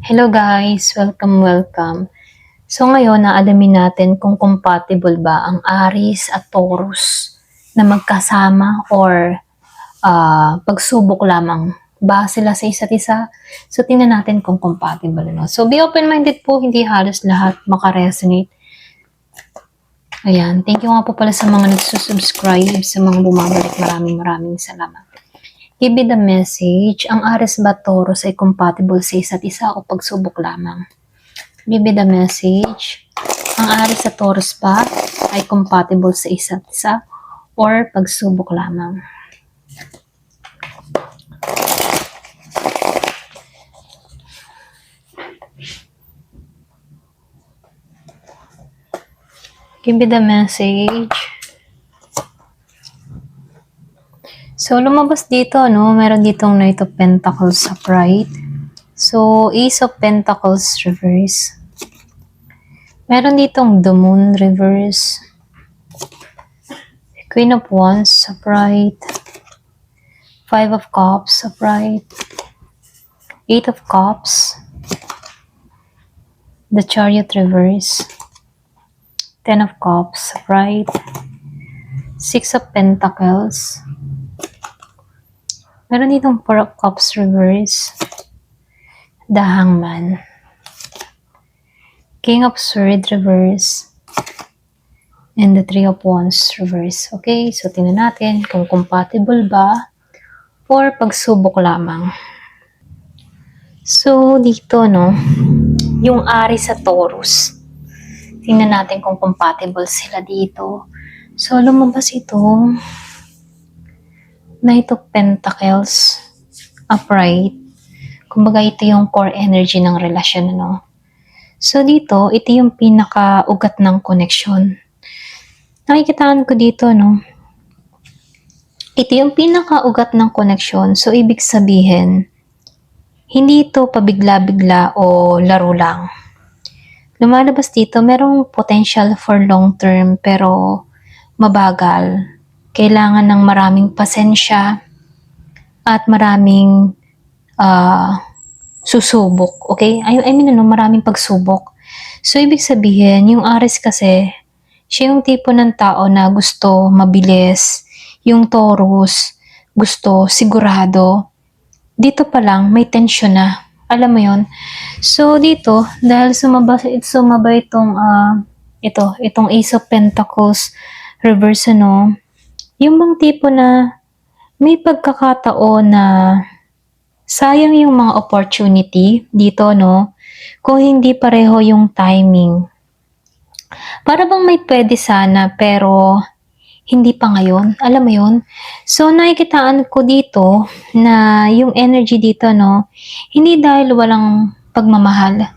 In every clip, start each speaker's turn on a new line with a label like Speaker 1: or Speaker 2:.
Speaker 1: Hello guys! Welcome. So ngayon, naalamin natin kung compatible ba ang Aries at Taurus na magkasama or pagsubok lamang ba sila sa isa't isa? So tingnan natin kung compatible. No? So be open-minded po, hindi halos lahat makaresonate. Ayan, thank you nga po pala sa mga nagsusubscribe, sa mga bumabalik. Maraming salamat. Give me the message, ang Aries ba Taurus ay compatible sa isa't isa o pagsubok lamang? Give me the message, ang Aries sa Taurus ba ay compatible sa isa't isa or pagsubok lamang? Give me the message. So, lumabas dito, no? Meron ditong Knight of Pentacles upright. So, Ace of Pentacles reverse. Meron ditong the Moon reverse. Queen of Wands upright. Five of Cups upright. Eight of Cups. The Chariot reverse. Ten of Cups upright. Six of Pentacles. Meron ditong Four of Cups reverse. The Hangman. King of Swords reverse. And the Three of Wands reverse. Okay, so tingnan natin kung compatible ba or pagsubok lamang. So, dito, no, yung Aries sa Taurus. Tingnan natin kung compatible sila dito. So, lumabas ito. Knight of Pentacles upright. Kumbaga, ito yung core energy ng relasyon, no? So, dito, ito yung pinaka-ugat ng connection. Nakikitaan ko dito, no? Ito yung pinaka-ugat ng connection. So, ibig sabihin, hindi ito pabigla-bigla o laro lang. Lumalabas dito, merong potential for long term pero mabagal. Kailangan ng maraming pasensya at maraming susubok. Okay? I mean, maraming pagsubok. So, ibig sabihin, yung Aries kasi, siya yung tipo ng tao na gusto mabilis. Yung Taurus, gusto sigurado. Dito pa lang, may tension na. Alam mo yon. So, dito, dahil sumabay itong Ace of Pentacles reverse, no? Yung bang tipo na may pagkakataon na sayang yung mga opportunity dito, no? Kung hindi pareho yung timing. Para bang may pwede sana pero hindi pa ngayon. Alam mo yun? So, nakikitaan ko dito na yung energy dito, no? Hindi dahil walang pagmamahal,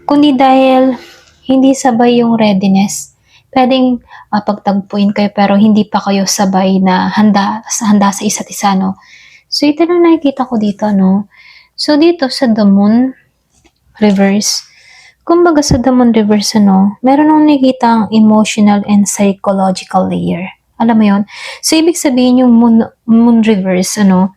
Speaker 1: kundi dahil hindi sabay yung readiness. Pwedeng pagtagpuin kayo pero hindi pa kayo sabay na handa sa isa't isa, no? So, ito lang nakikita ko dito, no? So, dito sa the Moon reverse, kumbaga sa the Moon reverse, no? Meron akong nakikita ang emotional and psychological layer. Alam mo yon? So, ibig sabihin yung moon reverse, ano?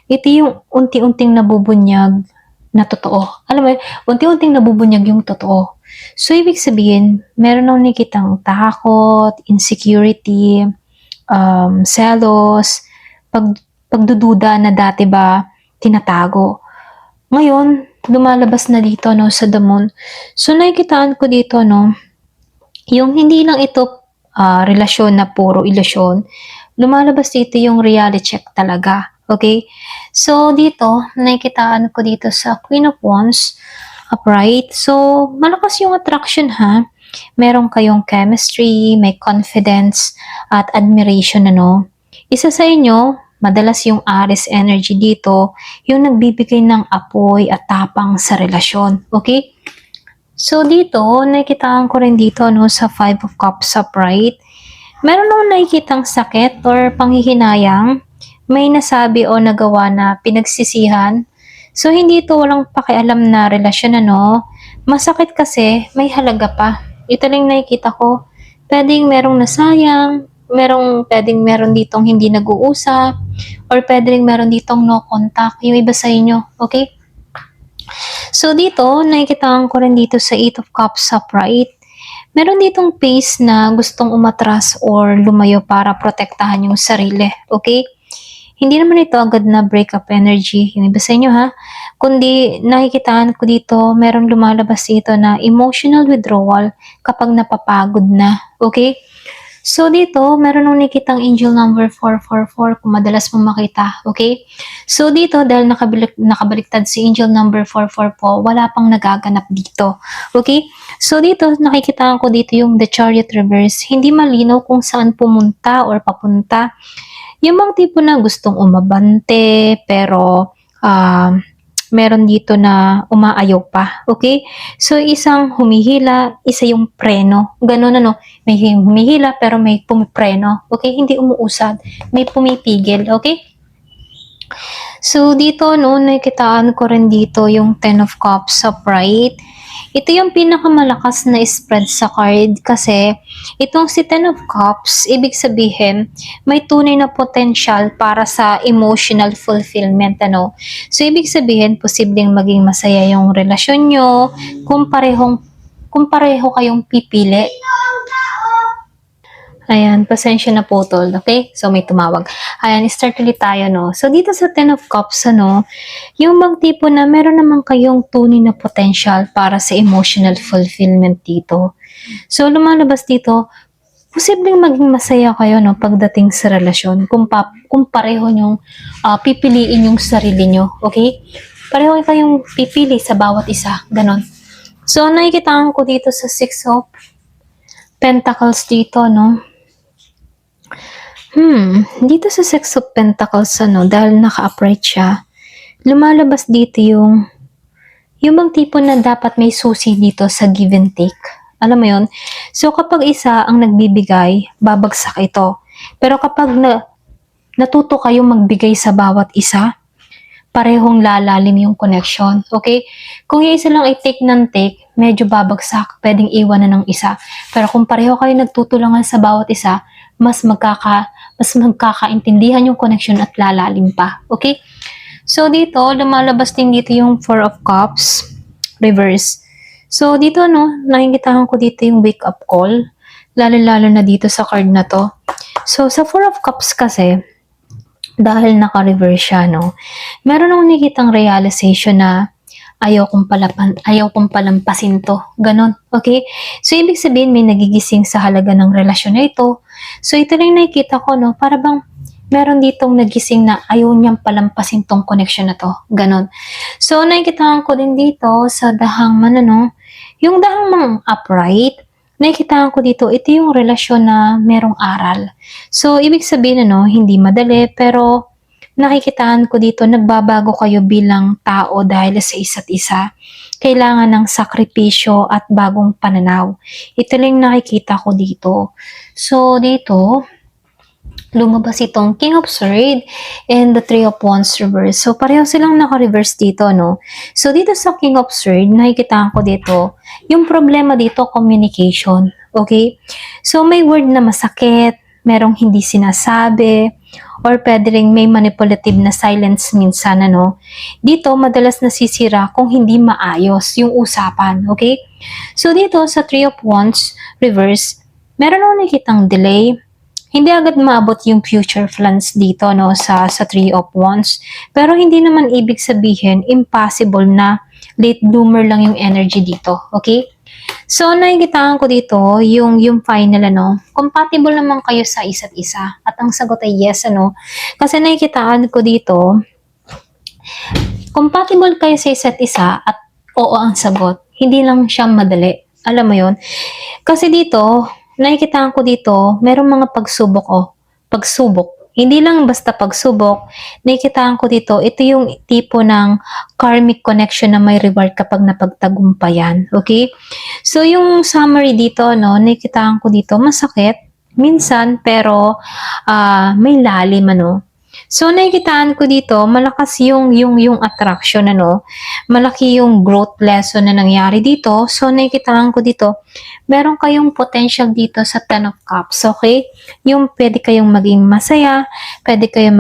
Speaker 1: Ito yung unti-unting nabubunyag na totoo. Alam mo yun? Unti-unting nabubunyag yung totoo. So, ibig sabihin, meron akong nakikitang takot, insecurity, selos, pagdududa na dati ba tinatago. Ngayon, lumalabas na dito, no, sa the Moon. So, nakikitaan ko dito, no, yung hindi lang ito relasyon na puro ilusyon, lumalabas dito yung reality check talaga. Okay? So, dito, nakikitaan ko dito sa Queen of Wands upright. So, malakas yung attraction, ha? Meron kayong chemistry, may confidence, at admiration, ano? Isa sa inyo, madalas yung Aries energy dito, yung nagbibigay ng apoy at tapang sa relasyon. Okay? So, dito, nakikitaan ko rin dito, no, sa Five of Cups upright. Meron akong nakikitang sakit or panghihinayang, may nasabi o nagawa na pinagsisihan. So, hindi ito walang pakialam na relasyon, ano. Masakit kasi, may halaga pa. Ito lang nakikita ko. Pwedeng merong nasayang, pwedeng meron ditong hindi nag-uusap, or pwedeng meron ditong no contact, yung iba sa inyo. Okay? So, So dito, nakikitaan ko rin dito sa Eight of Cups upright, meron ditong pace na gustong umatras or lumayo para protektahan yung sarili, okay? Hindi naman ito agad na breakup energy, yung iba sa inyo ha, kundi nakikitaan ko dito, merong lumalabas dito na emotional withdrawal kapag napapagod na, okay? So dito, meron nung nakitang angel number 444 kung madalas mong makita, okay? So dito, dahil nakabaliktad si angel number 44 po, wala pang nagaganap dito, okay? So dito, nakikita ko dito yung the chariot reverse, hindi malinaw kung saan pumunta or papunta. Yung mga tipo na gustong umabante, pero meron dito na umaayaw pa, okay? So, isang humihila, isa yung preno. Ganun ano, may humihila pero may pumipreno, okay? Hindi umuusad, may pumipigil, okay? So, dito, no, nakikitaan ko rin dito yung Ten of Cups upright. Ito yung pinakamalakas na spread sa card kasi itong si Ten of Cups, ibig sabihin, may tunay na potential para sa emotional fulfillment, ano. So, ibig sabihin, posibleng maging masaya yung relasyon nyo kung pareho kayong pipili. Ayan, pasensya na po tol, okay? So, may tumawag. Ayan, start ulit tayo, no? So, dito sa Ten of Cups, ano, yung magtipo na meron naman kayong tunay na potential para sa emotional fulfillment dito. So, lumalabas dito, posibleng maging masaya kayo, no, pagdating sa relasyon, kung pareho nyong pipiliin yung sarili nyo, okay? Pareho kayong pipili sa bawat isa, ganon. So, nakikitaan ko dito sa Six of Pentacles dito, no? Dito sa Six of Pentacles, ano, dahil naka-upright siya, lumalabas dito yung bang tipo na dapat may susi dito sa give and take. Alam mo yon? So, kapag isa ang nagbibigay, babagsak ito. Pero kapag natuto kayong magbigay sa bawat isa, parehong lalalim yung connection. Okay? Kung yung isa lang ay take ng take, medyo babagsak, pwedeng iwan na ng isa. Pero kung pareho kayo nagtutulungan sa bawat isa, mas magkakaintindihan yung connection at lalalim pa. Okay? So, dito, lumalabas din dito yung Four of Cups, reverse. So, dito, no, nakikitahan ko dito yung wake up call, lalo-lalo na dito sa card na to. So, sa Four of Cups kasi, dahil naka-reverse siya, no, meron akong nakikitang realization na ayaw kong palampasin to. Ganon. Okay? So, ibig sabihin, may nagigising sa halaga ng relasyon na ito. So, ito lang nakikita ko, no, para bang meron ditong nagising na ayaw niyang palampasin tong connection na to. Ganon. So, nakikita ko din dito sa dahang manano, yung dahang mang upright, nakikita ko dito, ito yung relasyon na merong aral. So, ibig sabihin, ano, hindi madali, pero nakikitaan ko dito, nagbabago kayo bilang tao dahil sa isa't isa. Kailangan ng sakripisyo at bagong pananaw. Ito lang nakikita ko dito. So, dito, lumabas itong King of Swords and the Three of Wands reverse. So, pareho silang naka-reverse dito, no? So, dito sa King of Swords, nakikita ko dito, yung problema dito, communication. Okay? So, may word na masakit, merong hindi sinasabi, or pwede rin may manipulative na silence minsan, ano? Dito, madalas nasisira kung hindi maayos yung usapan. Okay? So, dito sa Three of Wands reverse, meron akong nakikitang delay. Hindi agad maabot yung future plans dito, no, sa Three of Wands. Pero hindi naman ibig sabihin impossible na late bloomer lang yung energy dito. Okay? So, nakikitaan ko dito yung final, ano, compatible naman kayo sa isa't isa. At ang sagot ay yes, ano. Kasi nakikitaan ko dito, compatible kayo sa isa't isa at oo ang sagot. Hindi lang siya madali. Alam mo yon? Kasi dito, nakikitaan ko dito, merong mga pagsubok. Hindi lang basta pagsubok, nakikitaan ko dito, ito yung tipo ng karmic connection na may reward kapag napagtagumpayan. Okay? So, yung summary dito, no, nakikitaan ko dito, masakit, minsan, pero may lalim, ano. So, nakikitaan ko dito, malakas yung attraction, ano, malaki yung growth lesson na nangyari dito. So, nakikitaan ko dito, meron kayong potential dito sa Ten of Cups, okay? Yung pwede kayong maging masaya, pwede kayong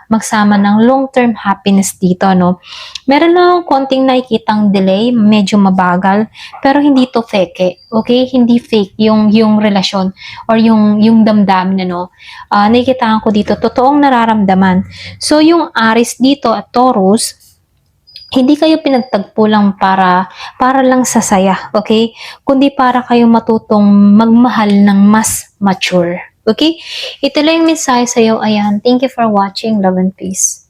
Speaker 1: magsama ng long-term happiness dito, no? Meron lang konting nakikitang delay, medyo mabagal, pero hindi to fake, okay? Hindi fake yung relasyon or yung damdamin, ano. Nakikitaan ko dito, totoong nararamdaman. So, yung Aries dito at Taurus, hindi kayo pinagtagpo lang para lang sa saya, okay? Kundi para kayo matutong magmahal ng mas mature, okay? Ito lang yung mensahe sa'yo. Ayan, thank you for watching. Love and peace.